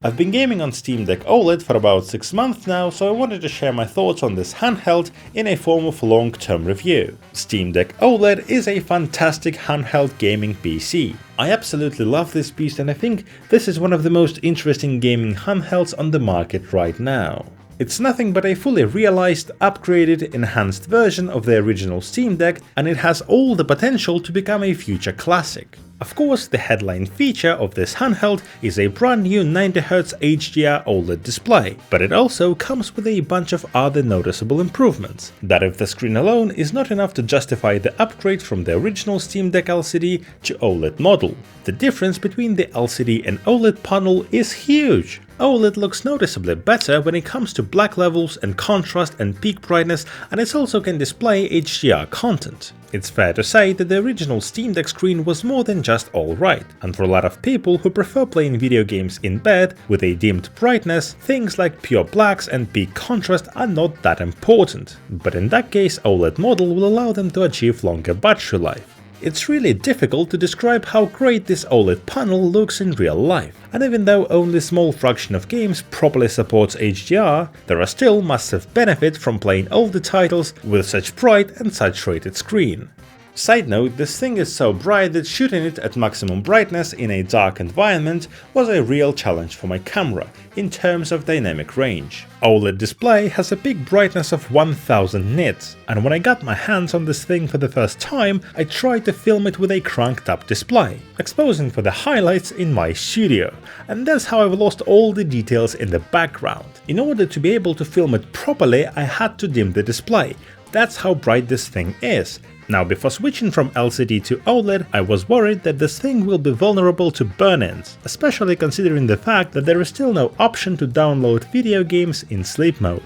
I've been gaming on Steam Deck OLED for about 6 months now, so I wanted to share my thoughts on this handheld in a form of long-term review. Steam Deck OLED is a fantastic handheld gaming PC. I absolutely love this beast and I think this is one of the most interesting gaming handhelds on the market right now. It's nothing but a fully realized, upgraded, enhanced version of the original Steam Deck, and it has all the potential to become a future classic. Of course, the headline feature of this handheld is a brand new 90Hz HDR OLED display, but it also comes with a bunch of other noticeable improvements, that if the screen alone is not enough to justify the upgrade from the original Steam Deck LCD to OLED model. The difference between the LCD and OLED panel is huge! OLED looks noticeably better when it comes to black levels and contrast and peak brightness, and it also can display HDR content. It's fair to say that the original Steam Deck screen was more than just alright, and for a lot of people who prefer playing video games in bed with a dimmed brightness, things like pure blacks and peak contrast are not that important, but in that case OLED model will allow them to achieve longer battery life. It's really difficult to describe how great this OLED panel looks in real life, and even though only a small fraction of games properly supports HDR, there are still massive benefits from playing older titles with such bright and saturated screen. Side note, this thing is so bright that shooting it at maximum brightness in a dark environment was a real challenge for my camera in terms of dynamic range. OLED display has a peak brightness of 1000 nits, and when I got my hands on this thing for the first time, I tried to film it with a cranked up display, exposing for the highlights in my studio, and that's how I've lost all the details in the background. In order to be able to film it properly, I had to dim the display. That's how bright this thing is. Now, before switching from LCD to OLED, I was worried that this thing will be vulnerable to burn-ins, especially considering the fact that there is still no option to download video games in sleep mode.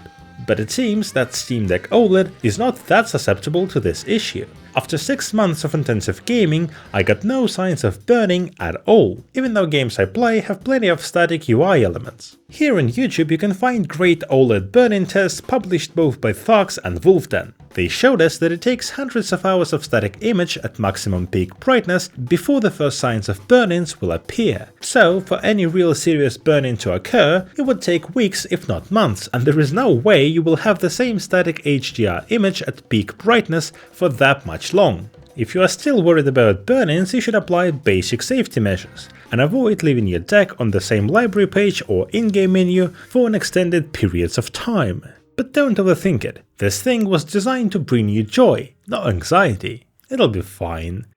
But it seems that Steam Deck OLED is not that susceptible to this issue. After 6 months of intensive gaming, I got no signs of burning at all, even though games I play have plenty of static UI elements. Here on YouTube you can find great OLED burn-in tests published both by Thugs and Wolfden. They showed us that it takes hundreds of hours of static image at maximum peak brightness before the first signs of burn-ins will appear. So, for any real serious burn-in to occur, it would take weeks if not months, and there is no way you will have the same static HDR image at peak brightness for that much long. If you are still worried about burn-ins, you should apply basic safety measures, and avoid leaving your deck on the same library page or in-game menu for an extended periods of time. But don't overthink it, this thing was designed to bring you joy, not anxiety. It'll be fine.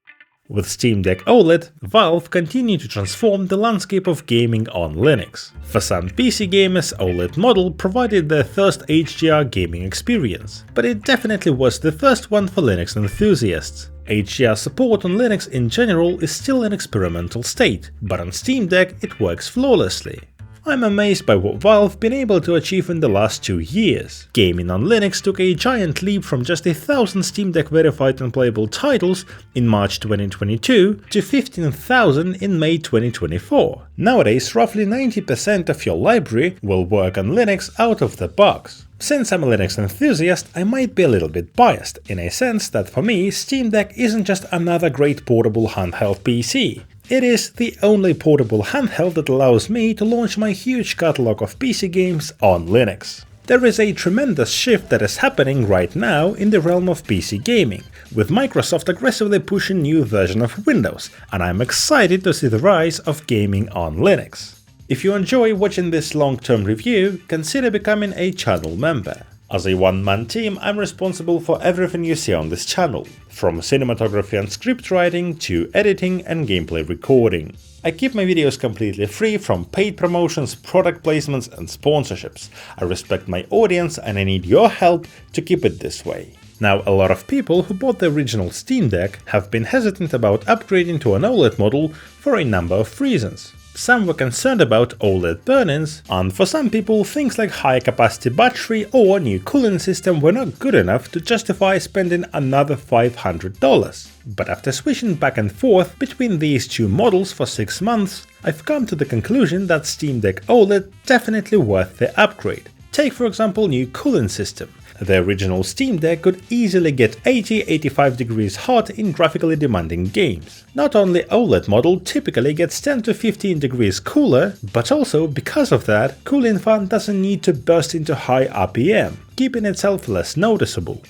With Steam Deck OLED, Valve continued to transform the landscape of gaming on Linux. For some PC gamers, OLED model provided their first HDR gaming experience, but it definitely was the first one for Linux enthusiasts. HDR support on Linux in general is still in experimental state, but on Steam Deck it works flawlessly. I'm amazed by what Valve been able to achieve in the last 2 years. Gaming on Linux took a giant leap from just 1,000 Steam Deck verified and playable titles in March 2022 to 15,000 in May 2024. Nowadays, roughly 90% of your library will work on Linux out of the box. Since I'm a Linux enthusiast, I might be a little bit biased, in a sense that for me, Steam Deck isn't just another great portable handheld PC. It is the only portable handheld that allows me to launch my huge catalog of PC games on Linux. There is a tremendous shift that is happening right now in the realm of PC gaming, with Microsoft aggressively pushing new version of Windows, and I'm excited to see the rise of gaming on Linux. If you enjoy watching this long-term review, consider becoming a channel member. As a one-man team, I'm responsible for everything you see on this channel, from cinematography and script writing to editing and gameplay recording. I keep my videos completely free from paid promotions, product placements and sponsorships. I respect my audience and I need your help to keep it this way. Now, a lot of people who bought the original Steam Deck have been hesitant about upgrading to an OLED model for a number of reasons. Some were concerned about OLED burn-ins, and for some people things like high capacity battery or new cooling system were not good enough to justify spending another $500. But after switching back and forth between these two models for 6 months, I've come to the conclusion that Steam Deck OLED definitely worth the upgrade. Take for example new cooling system. The original Steam Deck could easily get 80–85 degrees hot in graphically demanding games. Not only OLED model typically gets 10 to 15 degrees cooler, but also because of that, cooling fan doesn't need to burst into high RPM, keeping itself less noticeable.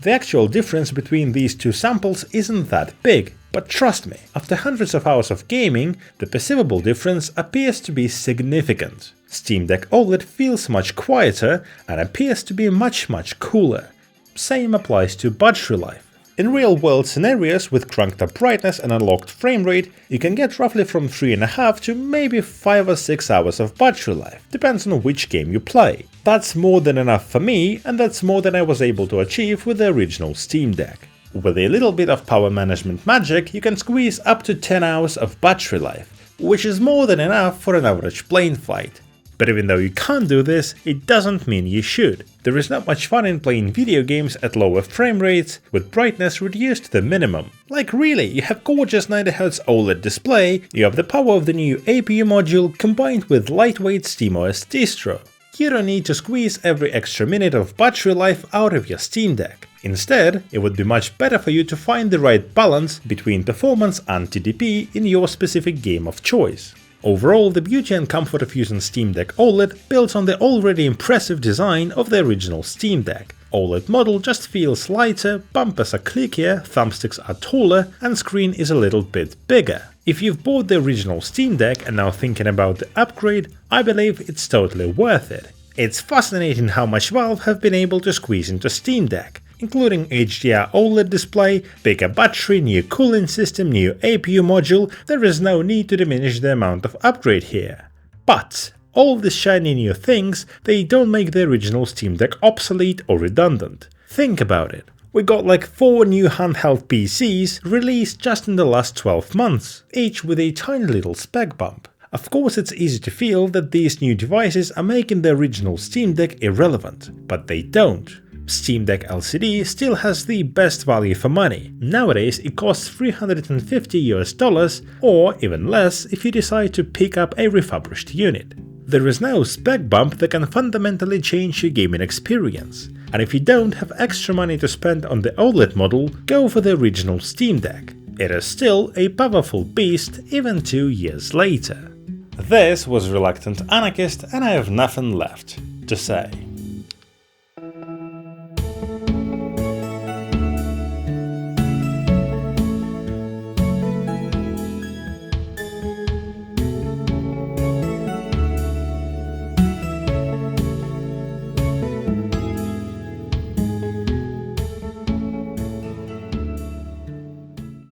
The actual difference between these two samples isn't that big, but trust me, after hundreds of hours of gaming, the perceivable difference appears to be significant. Steam Deck OLED feels much quieter and appears to be much cooler. Same applies to battery life. In real-world scenarios with cranked up brightness and unlocked frame rate, you can get roughly from 3.5 to maybe 5 or 6 hours of battery life, depends on which game you play. That's more than enough for me, and that's more than I was able to achieve with the original Steam Deck. With a little bit of power management magic, you can squeeze up to 10 hours of battery life, which is more than enough for an average plane flight. But even though you can't do this, it doesn't mean you should. There is not much fun in playing video games at lower frame rates, with brightness reduced to the minimum. Like really, you have gorgeous 90Hz OLED display, you have the power of the new APU module combined with lightweight SteamOS distro. You don't need to squeeze every extra minute of battery life out of your Steam Deck. Instead, it would be much better for you to find the right balance between performance and TDP in your specific game of choice. Overall, the beauty and comfort of using Steam Deck OLED builds on the already impressive design of the original Steam Deck. OLED model just feels lighter, bumpers are clickier, thumbsticks are taller, and screen is a little bit bigger. If you've bought the original Steam Deck and now thinking about the upgrade, I believe it's totally worth it. It's fascinating how much Valve have been able to squeeze into Steam Deck, including HDR OLED display, bigger battery, new cooling system, new APU module. There is no need to diminish the amount of upgrade here. But all these shiny new things, they don't make the original Steam Deck obsolete or redundant. Think about it. We got like 4 new handheld PCs released just in the last 12 months, each with a tiny little spec bump. Of course, it's easy to feel that these new devices are making the original Steam Deck irrelevant, but they don't. Steam Deck LCD still has the best value for money. Nowadays it costs $350 or even less if you decide to pick up a refurbished unit. There is no spec bump that can fundamentally change your gaming experience, and if you don't have extra money to spend on the OLED model, go for the original Steam Deck. It is still a powerful beast even 2 years later. This was Reluctant Anarchist, and I have nothing left to say.